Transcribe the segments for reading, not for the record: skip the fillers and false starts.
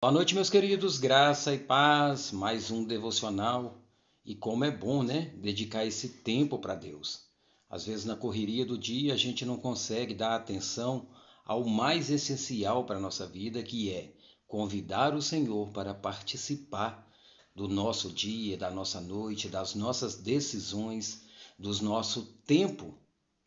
Boa noite, meus queridos, graça e paz, mais um devocional. E como é bom, né, dedicar esse tempo para Deus. Às vezes, na correria do dia, a gente não consegue dar atenção ao mais essencial para a nossa vida, que é convidar o Senhor para participar do nosso dia, da nossa noite, das nossas decisões, do nosso tempo.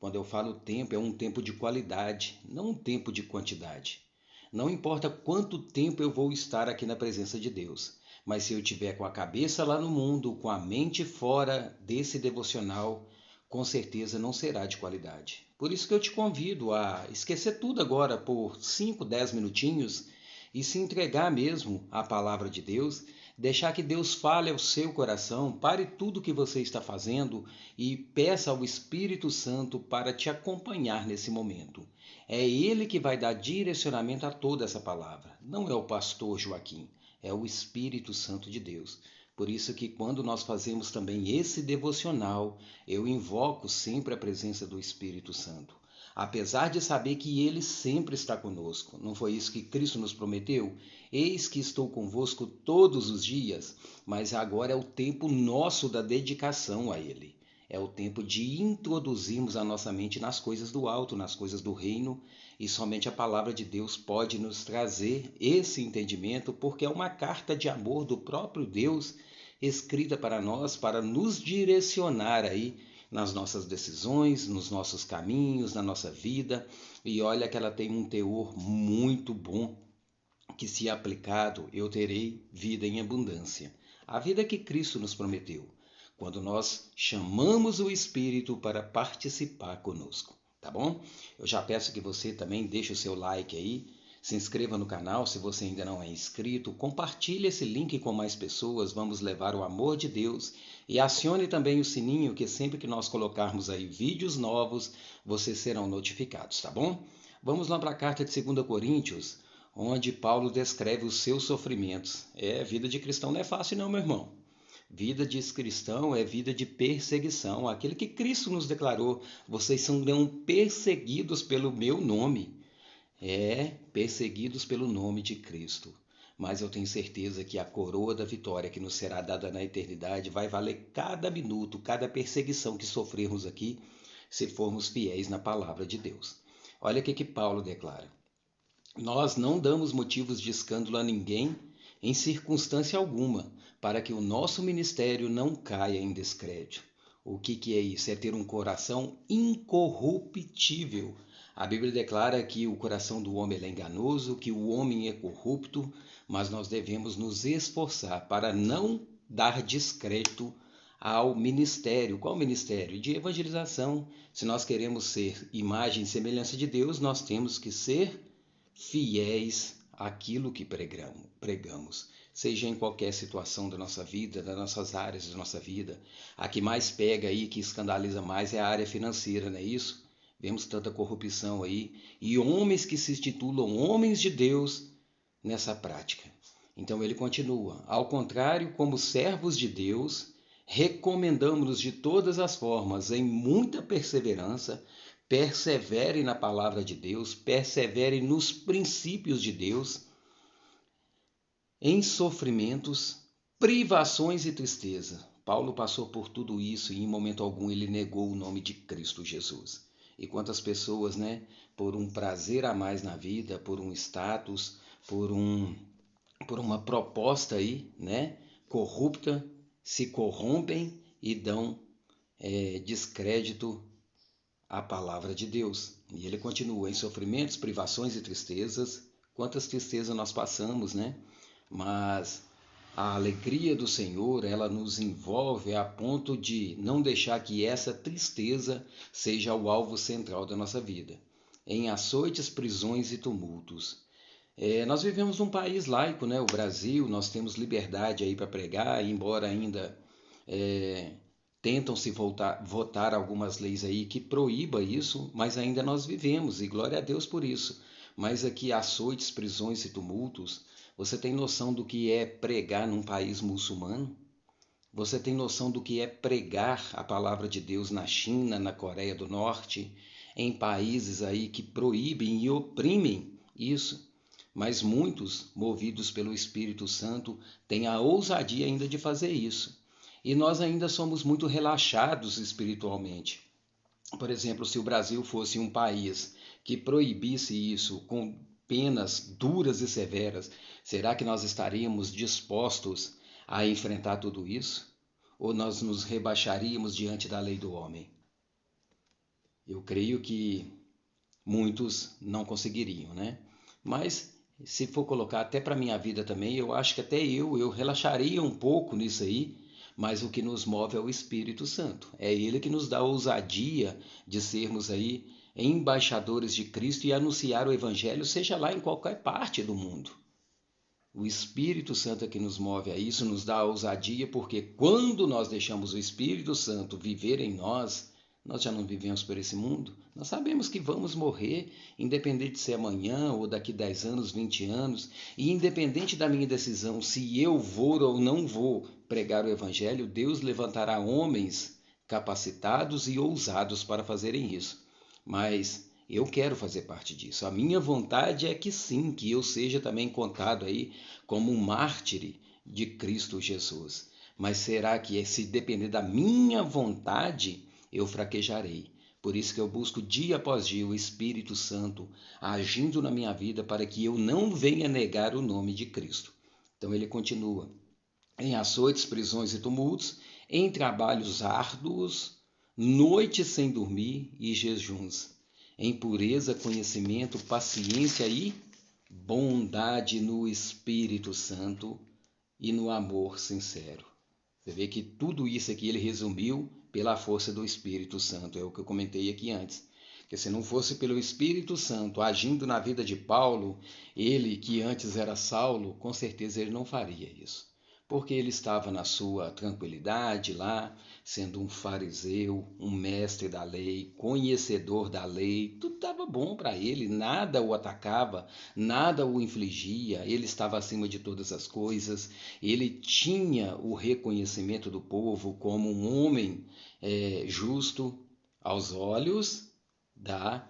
Quando eu falo tempo, é um tempo de qualidade, não um tempo de quantidade. Não importa quanto tempo eu vou estar aqui na presença de Deus, mas se eu tiver com a cabeça lá no mundo, com a mente fora desse devocional, com certeza não será de qualidade. Por isso que eu te convido a esquecer tudo agora por 5, 10 minutinhos e se entregar mesmo à palavra de Deus, deixar que Deus fale ao seu coração, pare tudo o que você está fazendo e peça ao Espírito Santo para te acompanhar nesse momento. É ele que vai dar direcionamento a toda essa palavra. Não é o pastor Joaquim, é o Espírito Santo de Deus. Por isso que quando nós fazemos também esse devocional, eu invoco sempre a presença do Espírito Santo. Apesar de saber que ele sempre está conosco. Não foi isso que Cristo nos prometeu? Eis que estou convosco todos os dias, mas agora é o tempo nosso da dedicação a ele. É o tempo de introduzirmos a nossa mente nas coisas do alto, nas coisas do reino, e somente a palavra de Deus pode nos trazer esse entendimento, porque é uma carta de amor do próprio Deus escrita para nós, para nos direcionar aí nas nossas decisões, nos nossos caminhos, na nossa vida. E olha que ela tem um teor muito bom, que se aplicado eu terei vida em abundância. A vida que Cristo nos prometeu, quando nós chamamos o Espírito para participar conosco, tá bom? Eu já peço que você também deixe o seu like aí, se inscreva no canal se você ainda não é inscrito, compartilhe esse link com mais pessoas, vamos levar o amor de Deus e acione também o sininho que sempre que nós colocarmos aí vídeos novos, vocês serão notificados, tá bom? Vamos lá para a carta de 2 Coríntios, onde Paulo descreve os seus sofrimentos. Vida de cristão não é fácil não, meu irmão. Vida de cristão é vida de perseguição, aquele que Cristo nos declarou: vocês serão perseguidos pelo meu nome. Perseguidos pelo nome de Cristo. Mas eu tenho certeza que a coroa da vitória que nos será dada na eternidade vai valer cada minuto, cada perseguição que sofrermos aqui, se formos fiéis na palavra de Deus. Olha o que Paulo declara: nós não damos motivos de escândalo a ninguém em circunstância alguma, para que o nosso ministério não caia em descrédito. O que é isso? É ter um coração incorruptível. A Bíblia declara que o coração do homem é enganoso, que o homem é corrupto, mas nós devemos nos esforçar para não dar descrédito ao ministério. Qual ministério? De evangelização. Se nós queremos ser imagem e semelhança de Deus, nós temos que ser fiéis àquilo que pregamos, seja em qualquer situação da nossa vida, das nossas áreas da nossa vida. A que mais pega aí, que escandaliza mais é a área financeira, não é isso? Vemos tanta corrupção aí e homens que se titulam homens de Deus nessa prática. Então ele continua: ao contrário, como servos de Deus, recomendamos-nos de todas as formas, em muita perseverança, persevere na palavra de Deus, persevere nos princípios de Deus, em sofrimentos, privações e tristeza. Paulo passou por tudo isso e em momento algum ele negou o nome de Cristo Jesus. E quantas pessoas, né, por um prazer a mais na vida, por um status, por uma proposta aí, né, corrupta, se corrompem e dão descrédito à palavra de Deus. E ele continua: em sofrimentos, privações e tristezas. Quantas tristezas nós passamos, né? Mas a alegria do Senhor, ela nos envolve a ponto de não deixar que essa tristeza seja o alvo central da nossa vida. Em açoites, prisões e tumultos. Nós vivemos num país laico, né? O Brasil, nós temos liberdade aí para pregar, embora ainda é, tentam se votar algumas leis aí que proíba isso, mas ainda nós vivemos, e glória a Deus por isso. Mas aqui açoites, prisões e tumultos, você tem noção do que é pregar num país muçulmano? Você tem noção do que é pregar a palavra de Deus na China, na Coreia do Norte, em países aí que proíbem e oprimem isso? mas muitos, movidos pelo Espírito Santo, têm a ousadia ainda de fazer isso. E nós ainda somos muito relaxados espiritualmente. Por exemplo, se o Brasil fosse um país que proibisse isso com penas duras e severas, será que nós estaríamos dispostos a enfrentar tudo isso? Ou nós nos rebaixaríamos diante da lei do homem? Eu creio que muitos não conseguiriam, né? Mas se for colocar até para a minha vida também, eu acho que até eu relaxaria um pouco nisso aí, mas o que nos move é o Espírito Santo. É Ele que nos dá a ousadia de sermos aí embaixadores de Cristo e anunciar o Evangelho, seja lá em qualquer parte do mundo. O Espírito Santo é que nos move a isso, nos dá a ousadia, porque quando nós deixamos o Espírito Santo viver em nós, nós já não vivemos por esse mundo. Nós sabemos que vamos morrer, independente de ser amanhã ou daqui 10 anos, 20 anos, e independente da minha decisão, se eu vou ou não vou pregar o Evangelho, Deus levantará homens capacitados e ousados para fazerem isso. Mas eu quero fazer parte disso. A minha vontade é que sim, que eu seja também contado aí como um mártir de Cristo Jesus. Mas será que se depender da minha vontade, eu fraquejarei? Por isso que eu busco dia após dia o Espírito Santo agindo na minha vida para que eu não venha negar o nome de Cristo. Então ele continua: em açoites, prisões e tumultos, em trabalhos árduos, noites sem dormir e jejuns, em pureza, conhecimento, paciência e bondade no Espírito Santo e no amor sincero. Você vê que tudo isso aqui ele resumiu pela força do Espírito Santo, é o que eu comentei aqui antes. Que se não fosse pelo Espírito Santo agindo na vida de Paulo, ele que antes era Saulo, com certeza ele não faria isso. Porque ele estava na sua tranquilidade lá, sendo um fariseu, um mestre da lei, conhecedor da lei, tudo estava bom para ele, nada o atacava, nada o infligia, ele estava acima de todas as coisas, ele tinha o reconhecimento do povo como um homem justo aos olhos da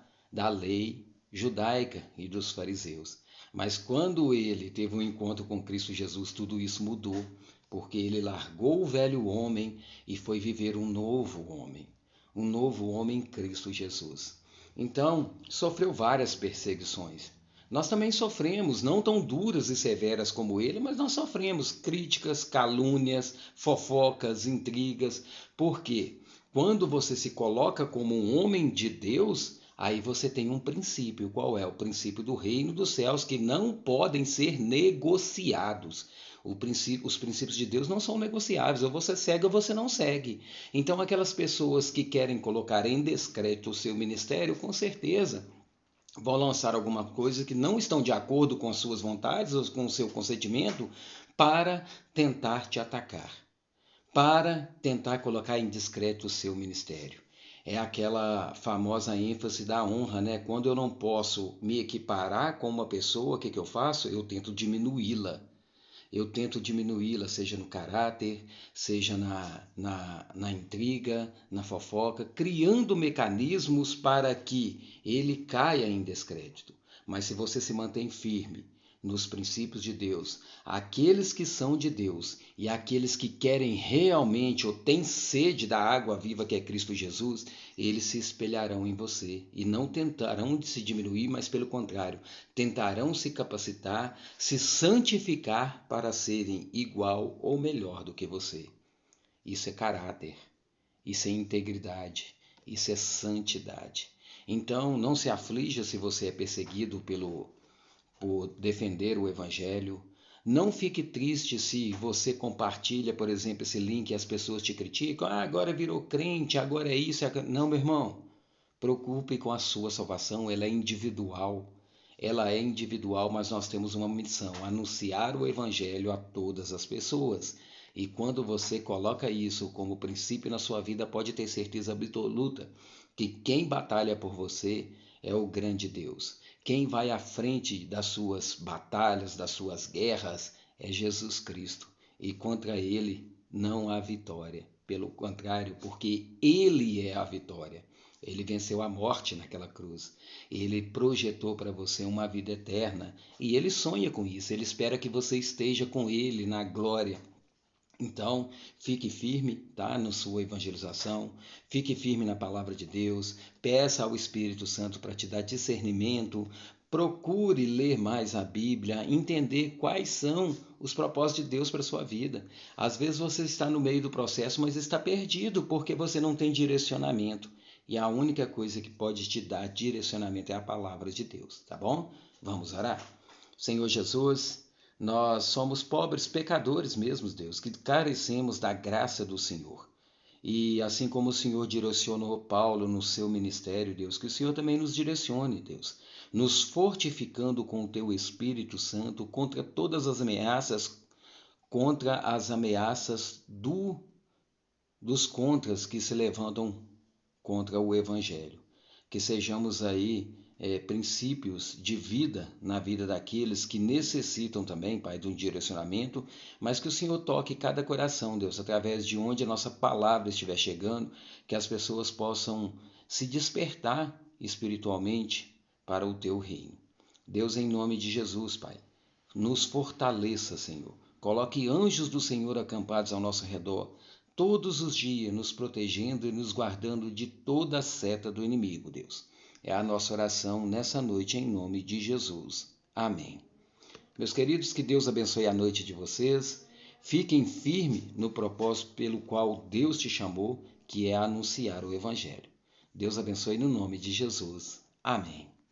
lei judaica e dos fariseus. Mas quando ele teve um encontro com Cristo Jesus, tudo isso mudou, porque ele largou o velho homem e foi viver um novo homem em Cristo Jesus. Então, sofreu várias perseguições. Nós também sofremos, não tão duras e severas como ele, mas nós sofremos críticas, calúnias, fofocas, intrigas. Por quê? Quando você se coloca como um homem de Deus, aí você tem um princípio. Qual é? O princípio do reino dos céus, que não podem ser negociados. Os princípios de Deus não são negociáveis. Ou você segue ou você não segue. Então, aquelas pessoas que querem colocar em descrédito o seu ministério, com certeza vão lançar alguma coisa que não estão de acordo com as suas vontades ou com o seu consentimento para tentar te atacar, para tentar colocar em descrédito o seu ministério. É aquela famosa ênfase da honra, né? Quando eu não posso me equiparar com uma pessoa, o que eu faço? Eu tento diminuí-la. Seja no caráter, seja na intriga, na fofoca, criando mecanismos para que ele caia em descrédito. Mas se você se mantém firme nos princípios de Deus, aqueles que são de Deus e aqueles que querem realmente ou têm sede da água viva que é Cristo Jesus, eles se espelharão em você e não tentarão de se diminuir, mas pelo contrário, tentarão se capacitar, se santificar para serem igual ou melhor do que você. Isso é caráter, isso é integridade, isso é santidade. Então, não se aflija se você é perseguido por defender o Evangelho. Não fique triste se você compartilha, por exemplo, esse link e as pessoas te criticam. Agora virou crente, agora é isso. Não, meu irmão. Preocupe com a sua salvação, ela é individual. Ela é individual, mas nós temos uma missão: anunciar o Evangelho a todas as pessoas. E quando você coloca isso como princípio na sua vida, pode ter certeza absoluta que quem batalha por você é o grande Deus. Quem vai à frente das suas batalhas, das suas guerras, é Jesus Cristo. E contra ele não há vitória. Pelo contrário, porque ele é a vitória. Ele venceu a morte naquela cruz. Ele projetou para você uma vida eterna. E ele sonha com isso. Ele espera que você esteja com ele na glória. Então, fique firme, tá, na sua evangelização, fique firme na palavra de Deus, peça ao Espírito Santo para te dar discernimento, procure ler mais a Bíblia, entender quais são os propósitos de Deus para a sua vida. Às vezes você está no meio do processo, mas está perdido porque você não tem direcionamento. E a única coisa que pode te dar direcionamento é a palavra de Deus, tá bom? Vamos orar? Senhor Jesus, nós somos pobres pecadores mesmos, Deus, que carecemos da graça do Senhor. E assim como o Senhor direcionou Paulo no seu ministério, Deus, que o Senhor também nos direcione, Deus, nos fortificando com o teu Espírito Santo contra todas as ameaças, contra as ameaças dos contras que se levantam contra o Evangelho. Que sejamos aí princípios de vida na vida daqueles que necessitam também, Pai, de um direcionamento, mas que o Senhor toque cada coração, Deus, através de onde a nossa palavra estiver chegando, que as pessoas possam se despertar espiritualmente para o Teu reino. Deus, em nome de Jesus, Pai, nos fortaleça, Senhor. Coloque anjos do Senhor acampados ao nosso redor, todos os dias, nos protegendo e nos guardando de toda a seta do inimigo, Deus. É a nossa oração nessa noite, em nome de Jesus. Amém. Meus queridos, que Deus abençoe a noite de vocês. Fiquem firmes no propósito pelo qual Deus te chamou, que é anunciar o Evangelho. Deus abençoe no nome de Jesus. Amém.